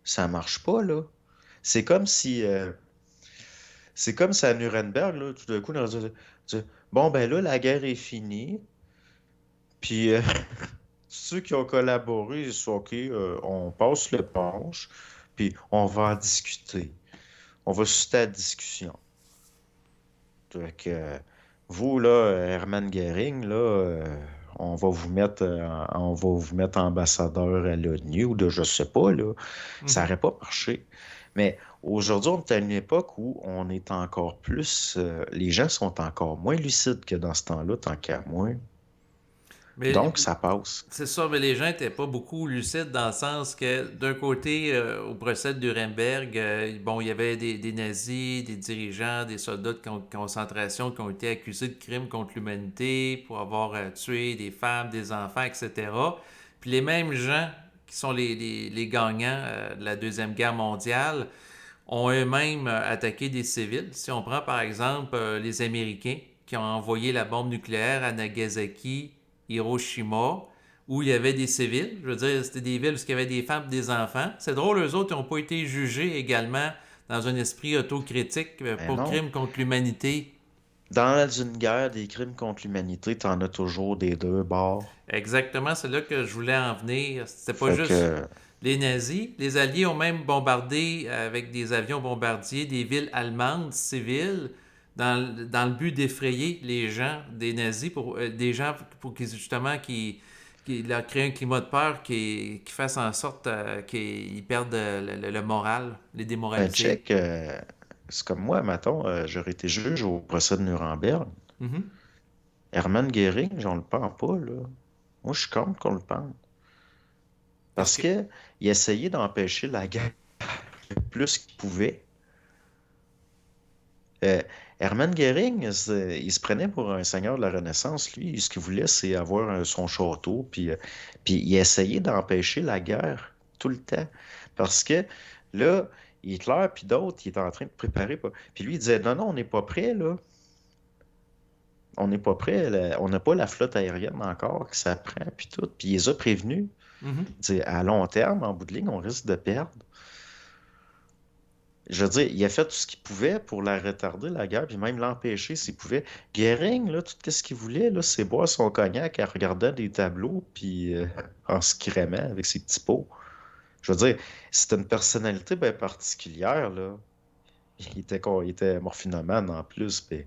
Ça marche pas, là. C'est comme si, euh, c'est comme si à Nuremberg, là, tout d'un coup, bon, ben là, la guerre est finie, puis ceux qui ont collaboré, ils sont OK, on passe le punch, puis on va en discuter. On va susciter la discussion. Fait que, vous, là, Hermann Goering, là, on va vous mettre ambassadeur à l'ONU ou de je sais pas, là. Ça Mhm. n'aurait pas marché. Mais aujourd'hui, on est à une époque où on est encore plus, les gens sont encore moins lucides que dans ce temps-là, tant qu'à moi. Mais Donc, ça passe. c'est ça, mais les gens n'étaient pas beaucoup lucides dans le sens que d'un côté, au procès de Nuremberg, bon, il y avait des nazis, des dirigeants, des soldats de concentration qui ont été accusés de crimes contre l'humanité pour avoir tué des femmes, des enfants, etc. Puis les mêmes gens qui sont les gagnants de la Deuxième Guerre mondiale ont eux-mêmes attaqué des civils. Si on prend par exemple les Américains qui ont envoyé la bombe nucléaire à Nagasaki, Hiroshima, où il y avait des civils. Je veux dire, c'était des villes où il y avait des femmes et des enfants. C'est drôle, eux autres, ils n'ont pas été jugés également dans un esprit autocritique Mais pour non. crimes contre l'humanité. Dans une guerre des crimes contre l'humanité, t'en as toujours des deux bords. Exactement, c'est là que je voulais en venir. C'était pas Fait juste que, les nazis. Les Alliés ont même bombardé avec des avions bombardiers des villes allemandes civiles dans le but d'effrayer les gens des nazis pour des gens pour qu'ils justement qui leur créent un climat de peur qui fasse en sorte qu'ils perdent le moral, les ben, démoraliser. check, c'est comme moi, mettons, j'aurais été juge au procès de Nuremberg. Mhm. Hermann Goering, on le pend pas, là. Moi, je suis contre qu'on le pende. Est-ce Parce que que il essayait d'empêcher la guerre le plus qu'il pouvait. Euh, Hermann Goering, il se prenait pour un seigneur de la Renaissance. Lui, ce qu'il voulait, c'est avoir son château. Puis il essayait d'empêcher la guerre tout le temps. Parce que là, Hitler puis d'autres, ils étaient en train de préparer. Puis lui, il disait, non, non, on n'est pas prêt, là. On n'est pas prêt. On n'a pas la flotte aérienne encore que ça prend, puis tout. Puis il les a prévenus. Mhm. Il dit, à long terme, en bout de ligne, on risque de perdre. Je veux dire, il a fait tout ce qu'il pouvait pour la retarder, la guerre, puis même l'empêcher s'il pouvait. Goering, là, tout ce qu'il voulait, là, c'est boire son cognac en regardant des tableaux, puis en se crémant avec ses petits pots. Je veux dire, c'est une personnalité bien particulière, là. Il était morphinomane en plus, puis, tu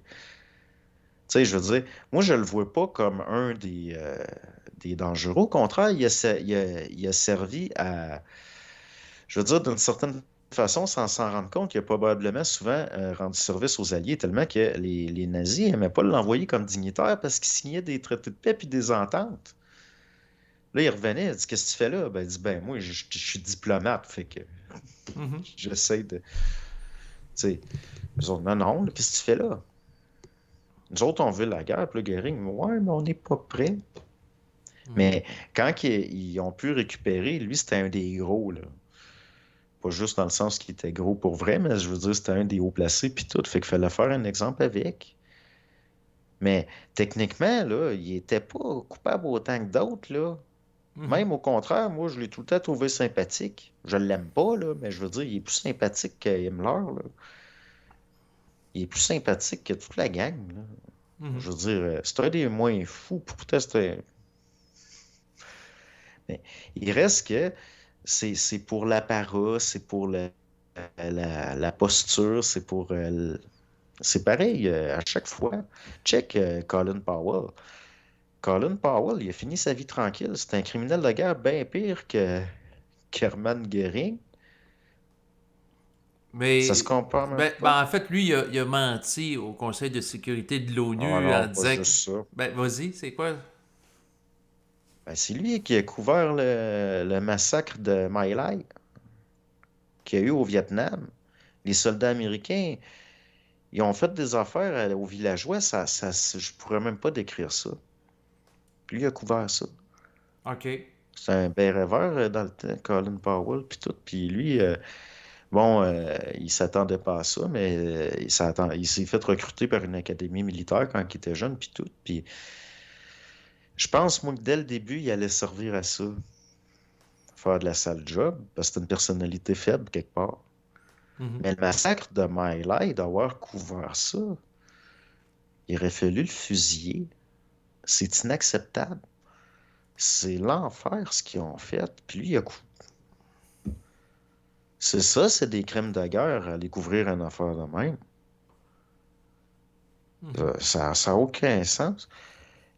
sais, je veux dire, moi, je le vois pas comme un des dangereux. Au contraire, il a servi à, je veux dire, d'une certaine façon, sans s'en rendre compte, il a probablement souvent rendu service aux Alliés, tellement que les nazis n'aimaient pas l'envoyer comme dignitaire parce qu'il signait des traités de paix puis des ententes. Là, il revenait, il dit, qu'est-ce que tu fais là? Ben, il dit, ben, moi, je suis diplomate, fait que Mhm. j'essaie de. Tu sais, les autres, non, non, là, qu'est-ce que tu fais là? Nous autres, on veut la guerre, puis le Goering, ouais, mais on n'est pas prêt. Mhm. Mais quand ils ont pu récupérer, lui, c'était un des gros, là. Pas juste dans le sens qu'il était gros pour vrai, mais je veux dire, c'était un des hauts placés, puis tout. Fait qu'il fallait faire un exemple avec. Mais techniquement, là, il était pas coupable autant que d'autres, là. Mhm. Même au contraire, moi, je l'ai tout le temps trouvé sympathique. Je l'aime pas, là, mais je veux dire, il est plus sympathique que Himmler, là. Il est plus sympathique que toute la gang, là. Mhm. Je veux dire, c'est un des moins fous. Pourtant, c'était. Mais il reste que c'est pour l'apparat, c'est pour la posture, c'est pour. C'est pareil à chaque fois. Check Colin Powell. Colin Powell, il a fini sa vie tranquille. C'est un criminel de guerre bien pire que Hermann Göring. Ça se Mais compare même pas. en fait, lui, il a menti au Conseil de sécurité de Oh l'ONU non, en pas disant juste ça. vas-y, c'est quoi? Ben, c'est lui qui a couvert le massacre de My Lai qu'il y a eu au Vietnam. Les soldats américains, ils ont fait des affaires aux villageois. Je pourrais même pas décrire ça. Lui a couvert ça. OK. C'est un béret vert dans le temps, Colin Powell, puis tout. Puis lui, bon, il s'attendait pas à ça, mais il s'est fait recruter par une académie militaire quand il était jeune, puis tout. Puis je pense, moi, que dès le début, il allait servir à ça. faire de la sale job, parce que c'est une personnalité faible quelque part. Mhm. Mais le massacre de My Lai, d'avoir couvert ça, il aurait fallu le fusiller. C'est inacceptable. C'est l'enfer ce qu'ils ont fait. Puis lui, il a c'est ça, c'est des crimes de guerre, aller couvrir une affaire de même. Mhm. Ça n'a aucun sens.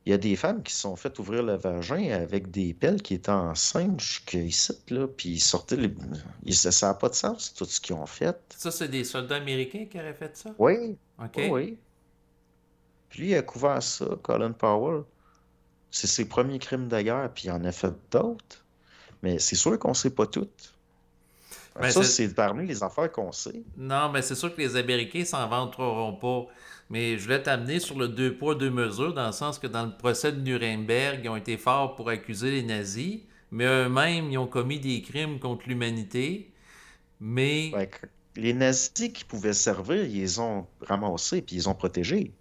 Il y a des femmes qui se sont fait ouvrir le vagin avec des pelles qui étaient enceintes jusqu'ici, là, puis ils sortaient les... Ça n'a pas de sens, tout ce qu'ils ont fait. Ça, c'est des soldats américains qui auraient fait ça? Oui, OK. oui, oui. Puis lui, il a couvert ça, Colin Powell. C'est ses premiers crimes de guerre, puis il en a fait d'autres. Mais c'est sûr qu'on ne sait pas tout. Ben, Ça, c'est... c'est parmi les affaires qu'on sait. Non, mais c'est sûr que les Américains s'en vanteront pas. Mais je voulais t'amener sur le deux poids, deux mesures, dans le sens que dans le procès de Nuremberg, ils ont été forts pour accuser les nazis, mais eux-mêmes, ils ont commis des crimes contre l'humanité. Mais Fait que les nazis qui pouvaient servir, ils les ont ramassés, puis ils les ont protégés.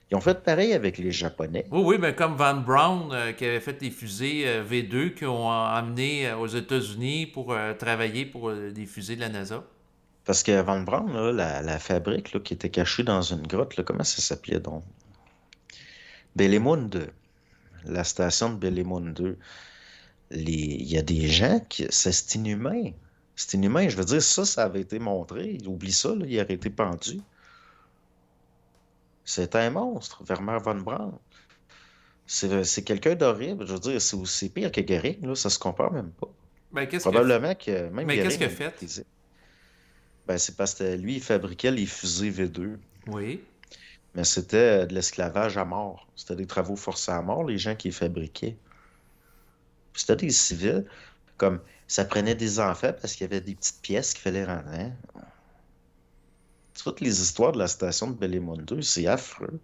Ils ont fait pareil avec les Japonais. oui, oui, ben comme Van Braun qui avait fait les fusées V2 qui ont amené aux États-Unis pour travailler pour des fusées de la NASA. Parce que Van Braun, là, la fabrique là, qui était cachée dans une grotte, là, comment ça s'appelait donc? Bellemonde, la station de Bellemonde. Il y a des gens qui... C'est inhumain. C'est inhumain. Je veux dire, ça avait été montré. Oublie ça, là, il aurait été pendu. C'est un monstre, Werner von Braun. C'est quelqu'un d'horrible. Je veux dire, c'est aussi pire que Goering, là, ça se compare même pas. Ben, Probablement que même qu'est-ce Goering qu'il a le fait? méprisait. Ben, c'est parce que lui, il fabriquait les fusées V2. Oui. Mais c'était de l'esclavage à mort. C'était des travaux forcés à mort, les gens qui les fabriquaient. C'était des civils. Comme ça prenait des enfants parce qu'il y avait des petites pièces qu'il fallait rendre. Hein? Toutes les histoires de la station de Bellemonde, c'est affreux.